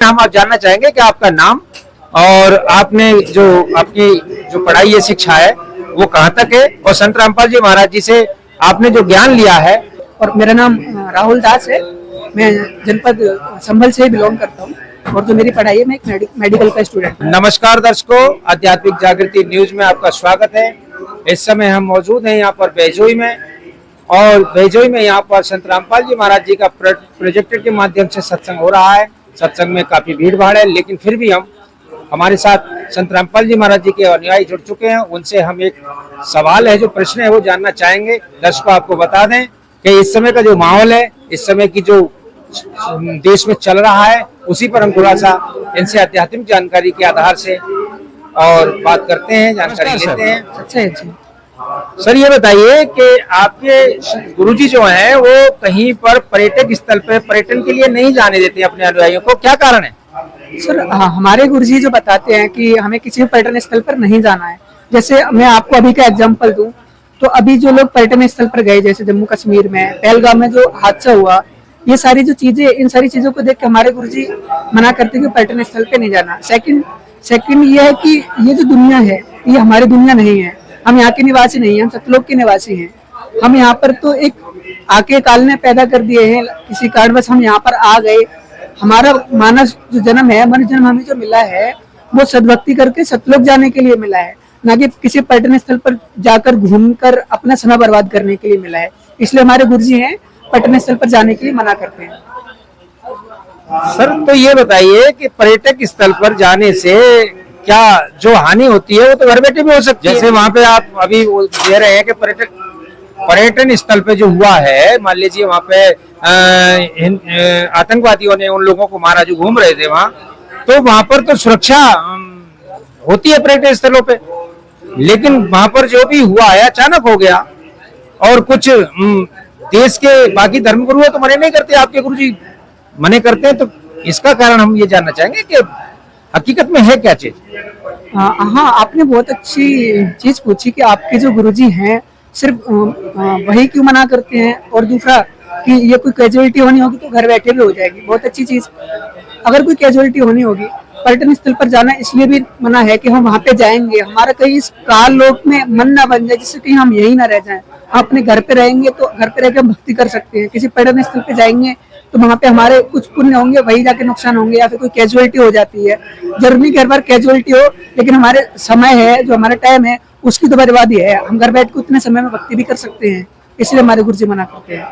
हम आप जानना चाहेंगे कि आपका नाम और आपने जो आपकी जो पढ़ाई है, शिक्षा है, वो कहाँ तक है, और संत रामपाल जी महाराज जी से आपने जो ज्ञान लिया है। और मेरा नाम राहुल दास है। मैं जनपद संभल से बिलोंग करता हूँ और जो मेरी पढ़ाई है, मैं एक मेडिकल का स्टूडेंट हूँ। नमस्कार दर्शकों, आध्यात्मिक जागृति न्यूज में आपका स्वागत है। इस समय हम मौजूद हैं यहाँ पर बैजोई में, और बैजोई में यहाँ पर संत रामपाल जी महाराज जी का प्रोजेक्टर के माध्यम से सत्संग हो रहा है। सत्संग में काफी भीड़ भाड़ है, लेकिन फिर भी हमारे साथ संत रामपाल जी महाराज जी के अनुयायी जुड़ चुके हैं। उनसे हम एक सवाल है, जो प्रश्न है, वो जानना चाहेंगे। दर्शकों, आपको बता दें कि इस समय का जो माहौल है, इस समय की जो देश में चल रहा है, उसी पर हम थोड़ा सा इनसे आध्यात्मिक जानकारी के आधार से और बात करते हैं, जानकारी लेते हैं। अच्छा। सर, ये बताइए कि आपके गुरुजी जो हैं, वो कहीं पर पर्यटक स्थल पर पर्यटन के लिए नहीं जाने देते अपने अनुयायियों को, क्या कारण है? सर, हमारे गुरुजी जो बताते हैं कि हमें किसी भी पर्यटन स्थल पर नहीं जाना है। जैसे मैं आपको अभी का एग्जांपल दूं, तो अभी जो लोग पर्यटन स्थल पर गए, जैसे जम्मू कश्मीर में पहलगाम में जो हादसा हुआ, ये सारी जो चीजें, इन सारी चीजों को देख के हमारे गुरुजी मना करते हैं कि पर्यटन स्थल पे नहीं जाना। सेकंड ये है कि ये जो दुनिया है, ये हमारी दुनिया नहीं है। हम यहाँ के निवासी नहीं है, हम सतलोक के निवासी हैं। हम यहाँ पर तो एक आके काल ने पैदा कर दिए हैं, किसी कारणवश हम यहाँ पर आ गए। हमारा मानव जो जन्म है, मनुष्य जन्म हमें जो मिला है, वो सद्भक्ति करके सतलोक जाने के लिए मिला है, ना कि किसी पर्यटन स्थल पर जाकर घूमकर अपना समय बर्बाद करने के लिए मिला है। इसलिए हमारे गुरुजी हैं, पर्यटन स्थल पर जाने के लिए मना करते हैं। सर, तो ये बताइए कि पर्यटक स्थल पर जाने से क्या जो हानि होती है, वो तो घर बैठे भी हो सकती है। जैसे वहाँ पे आप अभी कह रहे हैं कि पर्यटन स्थल पे जो हुआ है, मान लीजिए वहाँ पे आतंकवादियों ने उन लोगों को मारा जो घूम रहे थे वहाँ, तो वहाँ पर तो सुरक्षा होती है पर्यटन स्थलों पे, लेकिन वहाँ पर जो भी हुआ है अचानक हो गया, और कुछ देश के बाकी धर्मगुरु तो मने नहीं करते, आपके गुरुजी मने करते हैं। तो इसका कारण हम ये जानना चाहेंगे कि हकीकत में है क्या चीज? हाँ, आपने बहुत अच्छी चीज पूछी कि आपके जो गुरुजी हैं सिर्फ वही क्यों मना करते हैं, और दूसरा कि ये कोई कैजुअलिटी होनी होगी तो घर बैठे भी हो जाएगी। बहुत अच्छी चीज। अगर कोई कैजुअलिटी होनी होगी, पर्यटन स्थल पर जाना इसलिए भी मना है कि हम वहाँ पे जाएंगे, हमारा कहीं इस काल लोक में मन ना बन जाए, जिससे कहीं हम यही ना रह जाएं। हम अपने घर पे रहेंगे तो घर पे रह के हम भक्ति कर सकते हैं। किसी पर्यटन स्थल पे जाएंगे तो वहाँ पे हमारे कुछ पुण्य होंगे, वही जाके नुकसान होंगे, या फिर कोई कैजुअलिटी हो जाती है। जरूरी हर बार कैजुअलिटी हो, लेकिन हमारे समय है, जो हमारा टाइम है, उसकी तो बर्बादी है। हम घर बैठ के उतने समय में भक्ति भी कर सकते हैं, इसलिए हमारे गुरुजी मना करते हैं।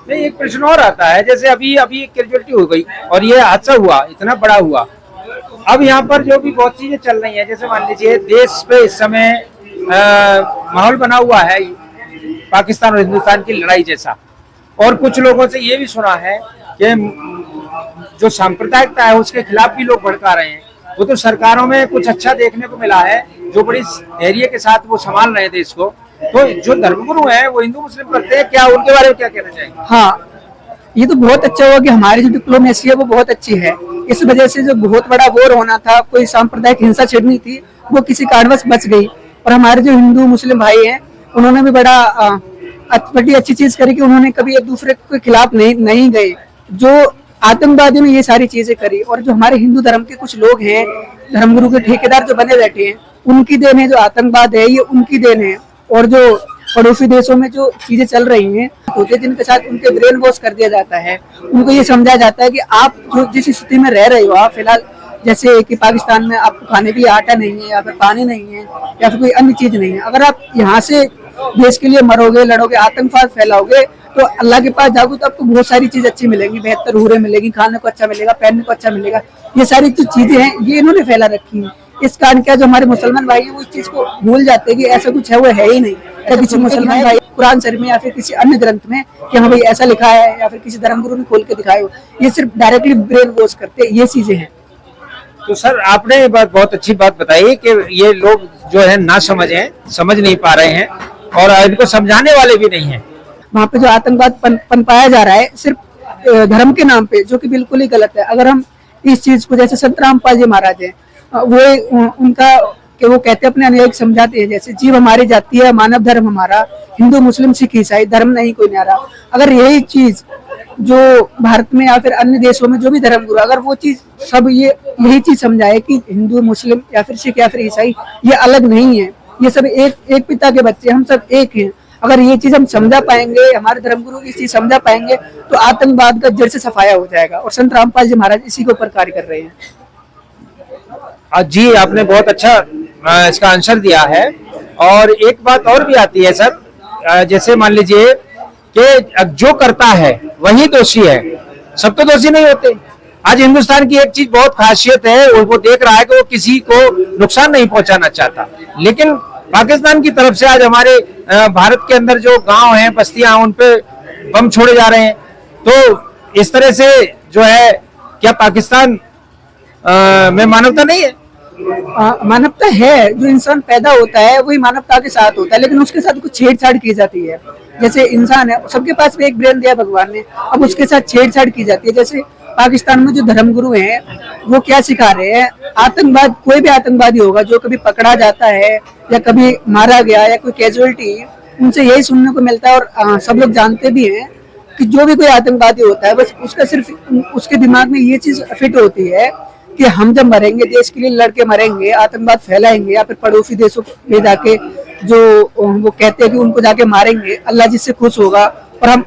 नहीं, एक प्रश्न और आता है, जैसे अभी कैजुअलिटी हो गई और ये हादसा हुआ, इतना बड़ा हुआ, अब यहाँ पर जो भी बहुत चीजें चल रही हैं, जैसे मान लीजिए देश पे इस समय माहौल बना हुआ है पाकिस्तान और हिंदुस्तान की लड़ाई जैसा, और कुछ लोगों से ये भी सुना है कि जो सांप्रदायिकता है उसके खिलाफ भी लोग भड़का रहे हैं। वो तो सरकारों में कुछ अच्छा देखने को मिला है, जो बड़ी धैर्य के साथ वो संभाल रहे थे इसको। तो जो धर्मगुरु हैं वो हिंदू मुस्लिम करते हैं, क्या उनके बारे में क्या कहना चाहेंगे? हाँ, ये तो बहुत अच्छा हुआ कि हमारी जो डिप्लोमेसी है वो बहुत अच्छी है। इस वजह से जो बहुत बड़ा वॉर होना था, कोई सांप्रदायिक हिंसा छिड़नी थी, वो किसी कारणवश बच गई। और हमारे जो हिंदू मुस्लिम भाई हैं, उन्होंने भी बड़ी अच्छी चीज करी कि उन्होंने कभी एक दूसरे के खिलाफ नहीं गए। जो आतंकवादियों ने ये सारी चीजें करी, और जो हमारे हिंदू धर्म के कुछ लोग हैं, धर्मगुरु के ठेकेदार जो बने बैठे हैं, उनकी देन है। जो आतंकवाद है, ये उनकी देन है। और जो पड़ोसी देशों में जो चीजें चल रही हैं, होते जिनके साथ उनके ब्रेन वॉश कर दिया जाता है। उनको ये समझाया जाता है कि आप जो जिस स्थिति में रह रहे हो, आप फिलहाल, जैसे कि पाकिस्तान में आपको खाने के लिए आटा नहीं है, या फिर पानी नहीं है, या फिर कोई अन्य चीज नहीं है, अगर आप यहाँ से देश के लिए मरोगे, लड़ोगे, आतंकवाद फैलाओगे, तो अल्लाह के पास जाओगे तो आपको बहुत सारी चीज अच्छी मिलेंगी, बेहतर हूरें मिलेगी, खाने को अच्छा मिलेगा, पहनने को अच्छा मिलेगा। ये सारी जो चीजें हैं, ये इन्होंने फैला रखी है। इस कारण क्या, जो हमारे मुसलमान भाई हैं, वो इस चीज को भूल जाते हैं कि ऐसा कुछ है, वो है ही नहीं। या किसी मुसलमान भाई कुरान शरीफ में या फिर किसी अन्य ग्रंथ में कि हाँ भाई ऐसा लिखा है, या फिर किसी धर्मगुरु ने खोल के दिखाया हो, ये सिर्फ डायरेक्टली ब्रेन वॉश करते हैं। ये चीजें हैं। तो सर, आपने बहुत अच्छी बात बताई कि ये लोग जो है ना समझ नहीं पा रहे हैं, और इनको समझाने वाले भी नहीं है। वहाँ पे जो आतंकवाद पनपाया जा रहा है सिर्फ धर्म के नाम पे, जो कि बिल्कुल ही गलत है। अगर हम इस चीज को, जैसे संत रामपाल जी महाराज हैं, वो उनका कि वो कहते अपने अनुयायी को समझाते हैं, जैसे जीव हमारी जाती है, मानव धर्म हमारा, हिंदू मुस्लिम सिख ईसाई धर्म नहीं कोई न्यारा। अगर यही चीज जो भारत में या फिर अन्य देशों में जो भी धर्म गुरु, अगर वो चीज सब यही चीज समझाए कि हिंदू मुस्लिम या फिर सिख या फिर ईसाई ये अलग नहीं है, ये सब एक पिता के बच्चे, हम सब एक हैं, अगर ये चीज हम समझा पाएंगे, हमारे धर्मगुरु इस चीज समझा पाएंगे, तो आतंकवाद का जड़ से सफाया हो जाएगा। और संत रामपाल जी महाराज इसी के ऊपर कार्य कर रहे हैं। जी, आपने बहुत अच्छा इसका आंसर दिया है। और एक बात और भी आती है सर, जैसे मान लीजिए कि जो करता है वही दोषी है, सब तो दोषी नहीं होते। आज हिंदुस्तान की एक चीज बहुत खासियत है, वो देख रहा है कि वो किसी को नुकसान नहीं पहुंचाना चाहता, लेकिन पाकिस्तान की तरफ से आज हमारे भारत के अंदर जो गांव हैं, बस्तियां, उन पे बम छोड़े जा रहे हैं। तो इस तरह से जो है, क्या पाकिस्तान में मानवता नहीं है? मानवता है, जो इंसान पैदा होता है वही मानवता के साथ होता है, लेकिन उसके साथ कुछ छेड़छाड़ की जाती है। जैसे इंसान है, सबके पास भी एक ब्रेन दिया भगवान ने, अब उसके साथ छेड़छाड़ की जाती है। जैसे पाकिस्तान में जो धर्मगुरु हैं वो क्या सिखा रहे हैं, आतंकवाद, कोई भी आतंकवादी होगा जो कभी पकड़ा जाता है या कभी मारा गया या कोई कैजुअलिटी, उनसे यही सुनने को मिलता है। और सब लोग जानते भी हैं कि जो भी कोई आतंकवादी होता है, बस उसका सिर्फ उसके दिमाग में ये चीज फिट होती है कि हम जब मरेंगे, देश के लिए लड़के मरेंगे, आतंकवाद फैलाएंगे या फिर पड़ोसी देशों में जाके जो वो कहते हैं कि उनको जाके मारेंगे, अल्लाह जिससे खुश होगा, और हम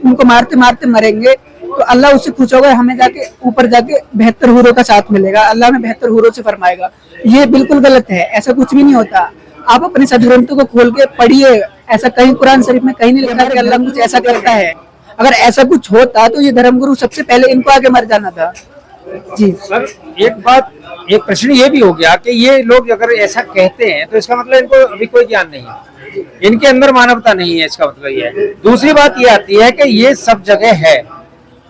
उनको मारते मारते मरेंगे तो अल्लाह उससे खुश होगा, हमें जाके ऊपर जाके 72 हूरों का साथ मिलेगा, अल्लाह में 72 हूरों से फरमाएगा। ये बिल्कुल गलत है, ऐसा कुछ भी नहीं होता। आप अपने सदग्रंथों को खोल के पढ़िए, ऐसा कहीं कुरान शरीफ में कहीं नहीं लिखा कि अल्लाह कुछ ऐसा करता है। अगर ऐसा कुछ होता तो ये धर्मगुरु सबसे पहले इनको आगे मर जाना था। जी सर, एक प्रश्न ये भी हो गया कि ये लोग अगर ऐसा कहते हैं तो इसका मतलब इनको अभी कोई ज्ञान नहीं है, इनके अंदर मानवता नहीं है, इसका मतलब ये है। दूसरी बात ये आती है कि ये सब जगह है,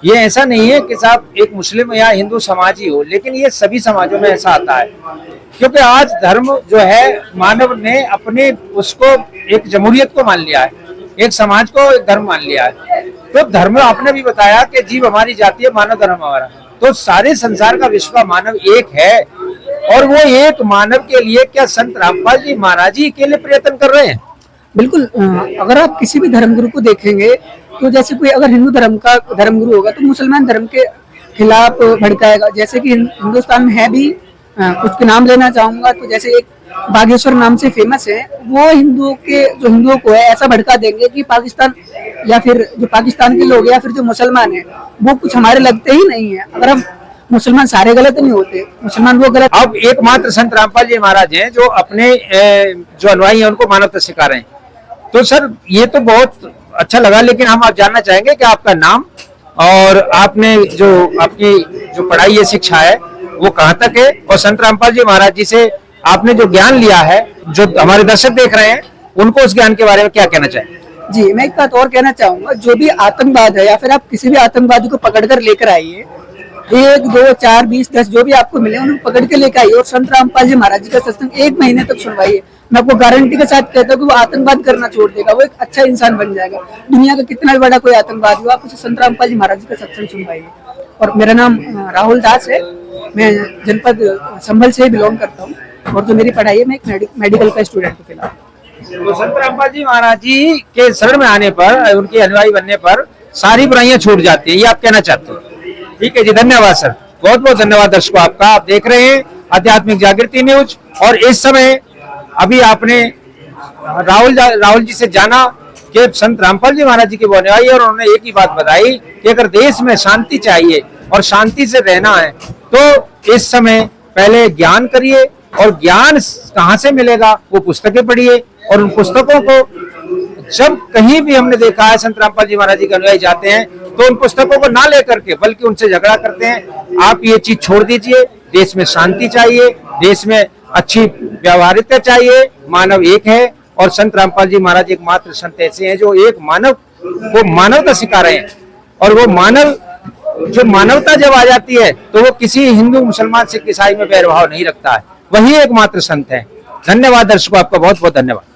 ये ऐसा नहीं है कि साहब एक मुस्लिम या हिंदू समाज ही हो, लेकिन ये सभी समाजों में ऐसा आता है। क्योंकि आज धर्म जो है, मानव ने अपने उसको एक जमहूरियत को मान लिया है, एक समाज को एक धर्म मान लिया है। तो धर्म, आपने भी बताया कि जीव हमारी जाति है, मानव धर्म हमारा, तो सारे संसार का विश्व मानव एक है। और वो एक मानव के लिए क्या संत रामपाल जी महाराज जी के लिए प्रयत्न कर रहे हैं? बिल्कुल। अगर आप किसी भी धर्मगुरु को देखेंगे तो जैसे कोई अगर हिंदू धर्म का धर्मगुरु होगा तो मुसलमान धर्म के खिलाफ भड़काएगा। जैसे कि हिंदुस्तान में है भी, कुछ के नाम लेना चाहूंगा तो जैसे एक बागेश्वर नाम से फेमस है, वो हिंदुओं को है ऐसा भड़का देंगे कि पाकिस्तान या फिर जो पाकिस्तान के लोग या फिर जो मुसलमान है वो कुछ हमारे लगते ही नहीं है। अगर हम मुसलमान सारे गलत नहीं होते, मुसलमान वो गलत। अब एकमात्र संत रामपाल जी महाराज हैं जो अपने जो अनुयायी हैं उनको मानवता सिखा रहे हैं। तो सर, ये तो बहुत अच्छा लगा, लेकिन हम आप जानना चाहेंगे कि आपका नाम और आपने जो आपकी जो पढ़ाई है, शिक्षा है, वो कहाँ तक है, और संत रामपाल जी महाराज जी से आपने जो ज्ञान लिया है, जो हमारे दर्शक देख रहे हैं, उनको उस ज्ञान के बारे में क्या कहना चाहेंगे? जी, मैं एक बात और कहना चाहूंगा, जो भी आतंकवाद है या फिर आप किसी भी आतंकवादी को पकड़कर लेकर आइए, 1, 2, 4, 20, 10 जो भी आपको मिले उनको पकड़ के लेकर आइए और संत रामपाल जी महाराज जी का सत्संग 1 महीने तक सुनवाइए। मैं आपको गारंटी के साथ कहता हूँ कि वो आतंकवाद करना छोड़ देगा, वो एक अच्छा इंसान बन जाएगा। दुनिया का कितना भी बड़ा कोई आतंकवादी हो, आप उसे संत रामपाल जी महाराज जी का सत्संग सुनवाइए। और मेरा नाम राहुल दास है, मैं जनपद संभल से बिलोंग करता हूँ, और जो मेरी पढ़ाई है, मैं एक मेडिकल का स्टूडेंट हूँ फिलहाल। तो संत रामपाल जी महाराज जी के शरण में आने पर, उनके अनुयायी बनने पर सारी बुराइयां छूट जाती है, ये आप कहना चाहते हैं? ठीक है जी, धन्यवाद सर, बहुत बहुत धन्यवाद दर्शकों आपका। आप देख रहे हैं आध्यात्मिक जागृति न्यूज, और इस समय अभी आपने राहुल जी से जाना कि संत रामपाल जी महाराज जी के वो अनुयायी, और उन्होंने एक ही बात बताई कि अगर देश में शांति चाहिए और शांति से रहना है तो इस समय पहले ज्ञान करिए, और ज्ञान कहाँ से मिलेगा, वो पुस्तकें पढ़िए। और उन पुस्तकों को जब कहीं भी हमने देखा है संत रामपाल जी महाराज जी के अनुयायी जाते हैं तो उन पुस्तकों को ना लेकर के बल्कि उनसे झगड़ा करते हैं। आप ये चीज छोड़ दीजिए, देश में शांति चाहिए, देश में अच्छी व्यवहारिकता चाहिए, मानव एक है, और संत रामपाल जी महाराज एक मात्र संत ऐसे हैं जो एक मानव को मानवता सिखा रहे हैं। और वो मानव, जो मानवता जब आ जाती है तो वो किसी हिंदू मुसलमान सिख ईसाई में भेदभाव नहीं रखता है, वही एकमात्र संत है। धन्यवाद दर्शकों, आपका बहुत बहुत धन्यवाद।